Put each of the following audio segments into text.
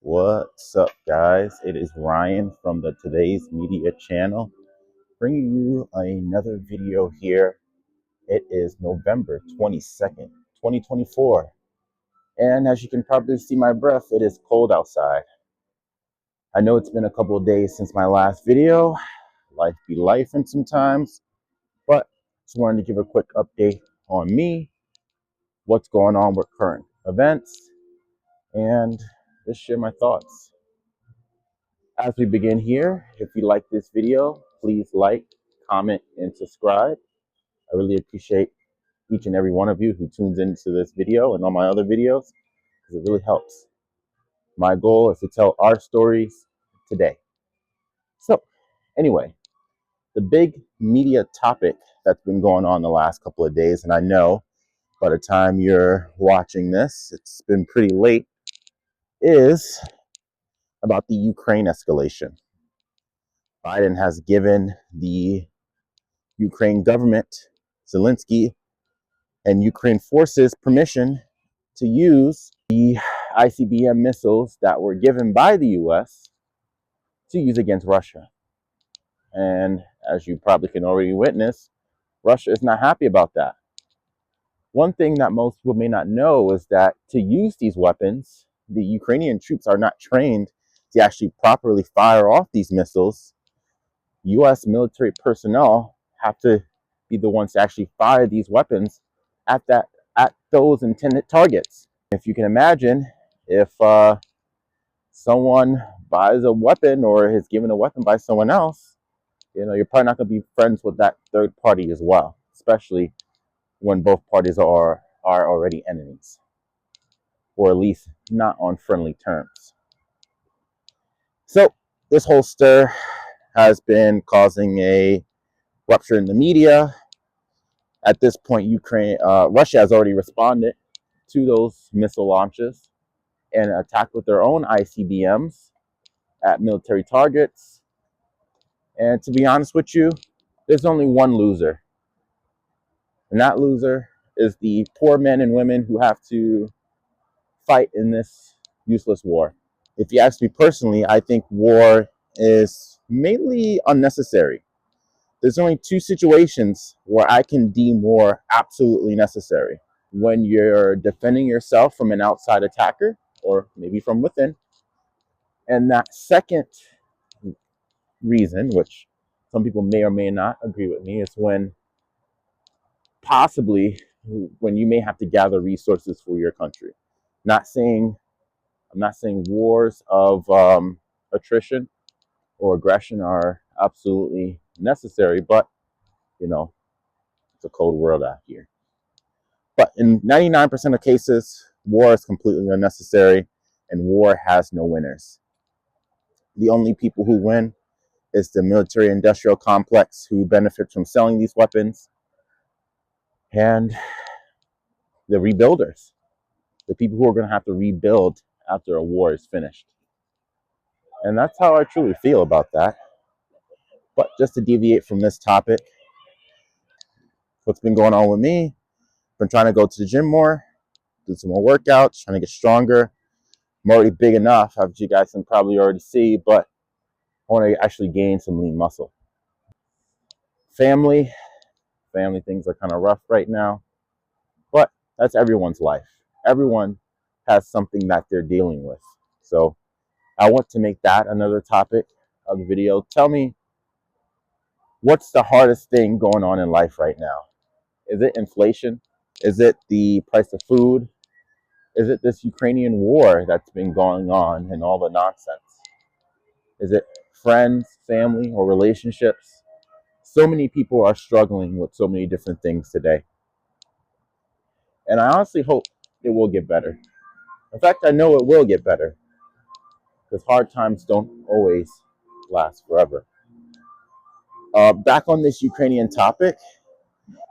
What's up, guys? It is Ryan from the Today's Media channel, bringing you another video here. It is November 22nd, 2024. And as you can probably see my breath, it is cold outside. I know it's been a couple of days since my last video. Life be lifing sometimes, but just wanted to give a quick update on me, what's going on with current events, and just share my thoughts. As we begin here, if you like this video, please like, comment, and subscribe. I really appreciate each and every one of you who tunes into this video and all my other videos, because it really helps. My goal is to tell our stories today. So, anyway, the big media topic that's been going on the last couple of days, and I know by the time you're watching this, it's been pretty late, is about the Ukraine escalation. Biden has given the Ukraine government, Zelensky, and Ukraine forces permission to use the ICBM missiles that were given by the US to use against Russia. And as you probably can already witness, Russia is not happy about that. One thing that most people may not know is that to use these weapons, the Ukrainian troops are not trained to actually properly fire off these missiles. US military personnel have to be the ones to actually fire these weapons at those intended targets. If you can imagine, if someone buys a weapon or is given a weapon by someone else, you're probably not going to be friends with that third party as well, especially when both parties are already enemies, or at least not on friendly terms. So this whole stir has been causing a rupture in the media. At this point, Russia has already responded to those missile launches and attacked with their own ICBMs at military targets. And to be honest with you, there's only one loser. And that loser is the poor men and women who have to fight in this useless war. If you ask me personally, I think war is mainly unnecessary. There's only two situations where I can deem war absolutely necessary. When you're defending yourself from an outside attacker, or maybe from within. And that second reason, which some people may or may not agree with me, is when you may have to gather resources for your country. I'm not saying wars of attrition or aggression are absolutely necessary, but it's a cold world out here. But in 99% of cases, war is completely unnecessary, and war has no winners. The only people who win is the military industrial complex, who benefits from selling these weapons, and the rebuilders, the people who are going to have to rebuild after a war is finished. And that's how I truly feel about that. But just to deviate from this topic, what's been going on with me, I've been trying to go to the gym more, do some more workouts, trying to get stronger. I'm already big enough, as you guys can probably already see, but I want to actually gain some lean muscle. Family things are kind of rough right now, but that's everyone's life. Everyone has something that they're dealing with. So I want to make that another topic of the video. Tell me, what's the hardest thing going on in life right now? Is it inflation? Is it the price of food? Is it this Ukrainian war that's been going on and all the nonsense? Is it friends, family, or relationships? So many people are struggling with so many different things today. And I honestly hope it will get better. In fact, I know it will get better, because hard times don't always last forever. Back on this Ukrainian topic,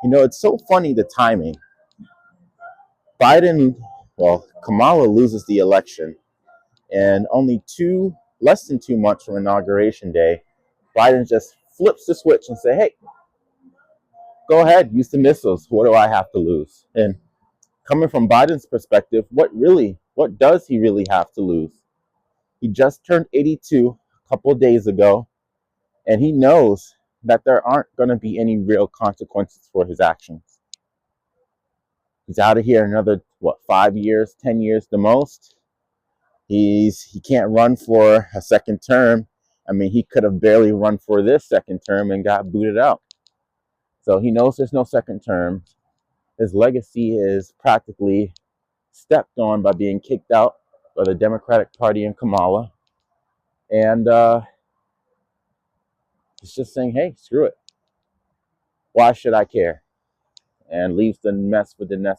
it's so funny, the timing. Kamala loses the election, and less than 2 months from Inauguration Day, Biden just flips the switch and say, hey, go ahead, use the missiles. What do I have to lose? And coming from Biden's perspective, what does he really have to lose? He just turned 82 a couple of days ago, and he knows that there aren't going to be any real consequences for his actions. He's out of here another, 5 years, 10 years the most. He can't run for a second term. I mean, he could have barely run for this second term and got booted out. So he knows there's no second term. His legacy is practically stepped on by being kicked out by the Democratic Party and Kamala. And he's just saying, hey, screw it. Why should I care? And leaves the mess for the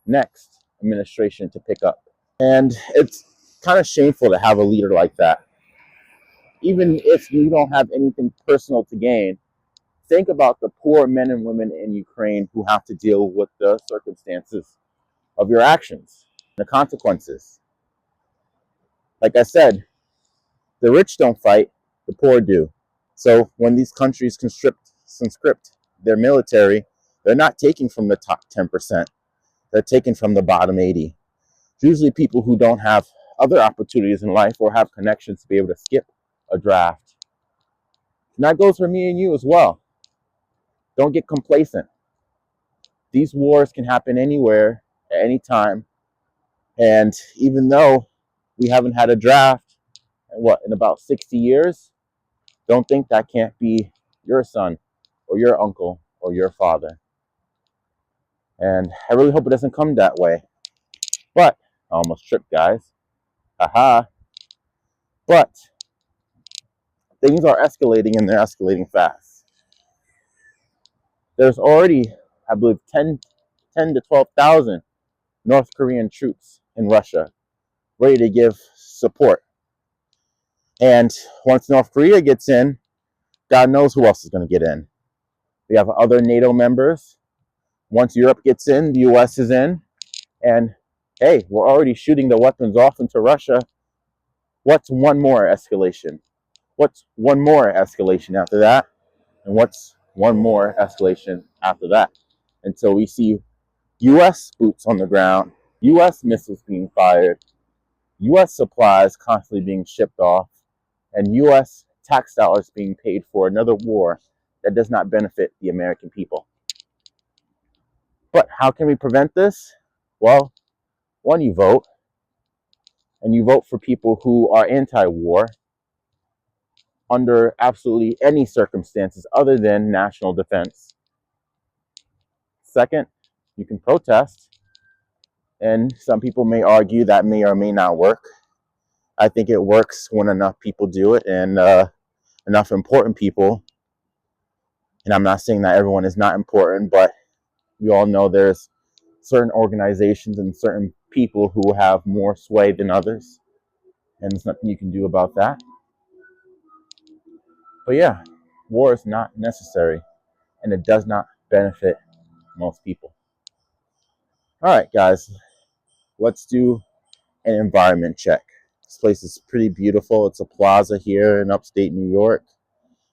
next administration to pick up. And it's kind of shameful to have a leader like that. Even if you don't have anything personal to gain, think about the poor men and women in Ukraine who have to deal with the circumstances of your actions, the consequences. Like I said, the rich don't fight, the poor do. So when these countries conscript their military, they're not taking from the top 10%. They're taking from the bottom 80. It's usually people who don't have other opportunities in life or have connections to be able to skip a draft. And that goes for me and you as well. Don't get complacent. These wars can happen anywhere, at any time. And even though we haven't had a draft in about 60 years, don't think that can't be your son or your uncle or your father. And I really hope it doesn't come that way. But I almost tripped, guys. Haha. But things are escalating, and they're escalating fast. There's already, I believe, 10 to 12,000 North Korean troops in Russia ready to give support. And once North Korea gets in, God knows who else is going to get in. We have other NATO members. Once Europe gets in, the US is in. And hey, we're already shooting the weapons off into Russia. What's one more escalation? What's one more escalation after that? And what's one more escalation after that? Until we see US boots on the ground, US missiles being fired, US supplies constantly being shipped off, and US tax dollars being paid for another war that does not benefit the American people. But how can we prevent this? Well, one, you vote, and you vote for people who are anti-war under absolutely any circumstances other than national defense. Second, you can protest, and some people may argue that may or may not work. I think it works when enough people do it, and enough important people. And I'm not saying that everyone is not important, but we all know there's certain organizations and certain people who have more sway than others, and there's nothing you can do about that. But yeah, war is not necessary, and it does not benefit most people. All right, guys, let's do an environment check. This place is pretty beautiful. It's a plaza here in upstate New York.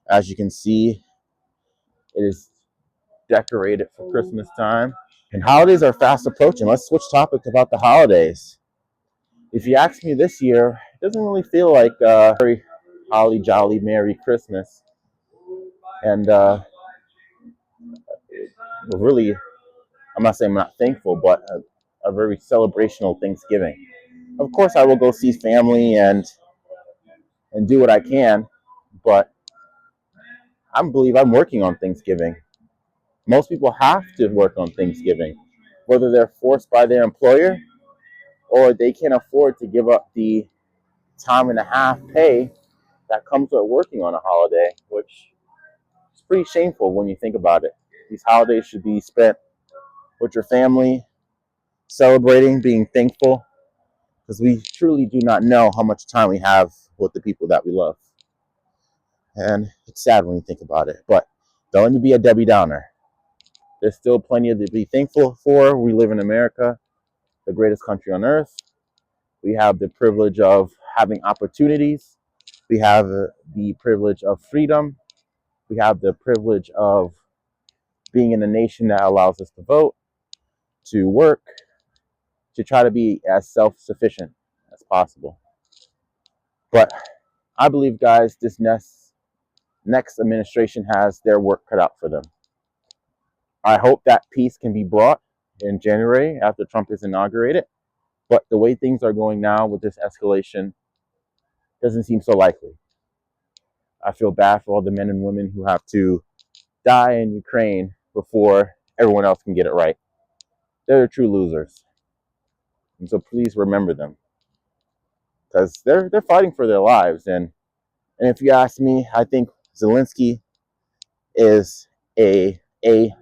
As you can see, it is decorated for Christmas time. And holidays are fast approaching. Let's switch topics about the holidays. If you ask me this year, it doesn't really feel like a very holly jolly Merry Christmas. And really, I'm not saying I'm not thankful, but a very celebrational Thanksgiving. Of course, I will go see family and do what I can, but I believe I'm working on Thanksgiving. Most people have to work on Thanksgiving, whether they're forced by their employer or they can't afford to give up the time and a half pay that comes with working on a holiday, which is pretty shameful when you think about it. These holidays should be spent with your family, celebrating, being thankful, because we truly do not know how much time we have with the people that we love. And it's sad when you think about it, but don't let me be a Debbie Downer. There's still plenty to be thankful for. We live in America, the greatest country on earth. We have the privilege of having opportunities. We have the privilege of freedom. We have the privilege of being in a nation that allows us to vote, to work, to try to be as self-sufficient as possible. But I believe, guys, this next administration has their work cut out for them. I hope that peace can be brought in January after Trump is inaugurated. But the way things are going now with this escalation doesn't seem so likely. I feel bad for all the men and women who have to die in Ukraine before everyone else can get it right. They're the true losers. And so please remember them, because they're fighting for their lives. And if you ask me, I think Zelensky is ASSSHOLE.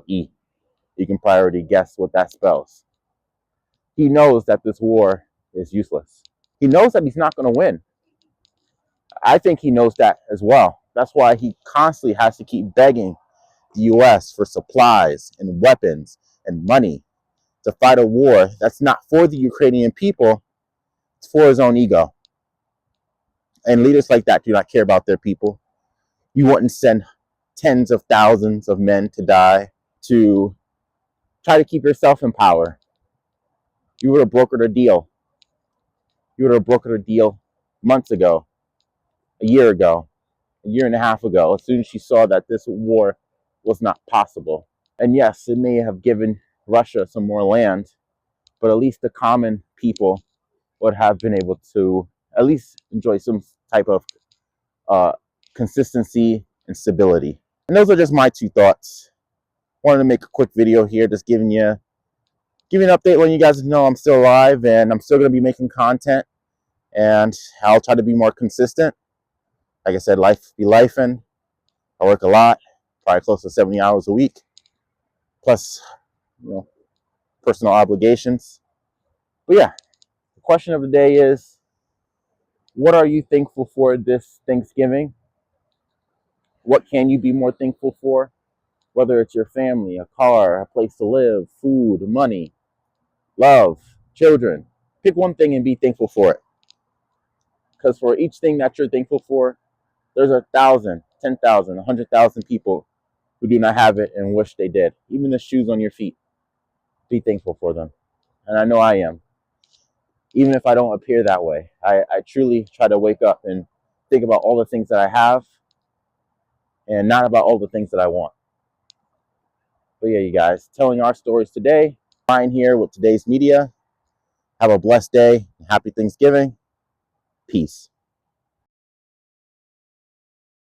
You can probably already guess what that spells. He knows that this war is useless. He knows that he's not going to win. I think he knows that as well. That's why he constantly has to keep begging the US for supplies and weapons and money to fight a war that's not for the Ukrainian people, it's for his own ego. And leaders like that do not care about their people. You wouldn't send tens of thousands of men to die to try to keep yourself in power. You would have brokered a deal. You would have brokered a deal months ago, a year ago, a year and a half ago, as soon as you saw that this war was not possible. And yes, it may have given Russia some more land, but at least the common people would have been able to at least enjoy some type of consistency and stability. And those are just my two thoughts. Wanted to make a quick video here, just giving you an update, letting you guys know I'm still alive and I'm still going to be making content, and I'll try to be more consistent. Like I said, life be lifing. I work a lot, probably close to 70 hours a week, plus, personal obligations. But yeah, the question of the day is, what are you thankful for this Thanksgiving? What can you be more thankful for? Whether it's your family, a car, a place to live, food, money, love, children. Pick one thing and be thankful for it. Because for each thing that you're thankful for, there's 1,000, 10,000, 100,000 people who do not have it and wish they did. Even the shoes on your feet, be thankful for them. And I know I am. Even if I don't appear that way, I truly try to wake up and think about all the things that I have and not about all the things that I want. But yeah, you guys, telling our stories today. Ryan here with Today's Media. Have a blessed day. Happy Thanksgiving. Peace.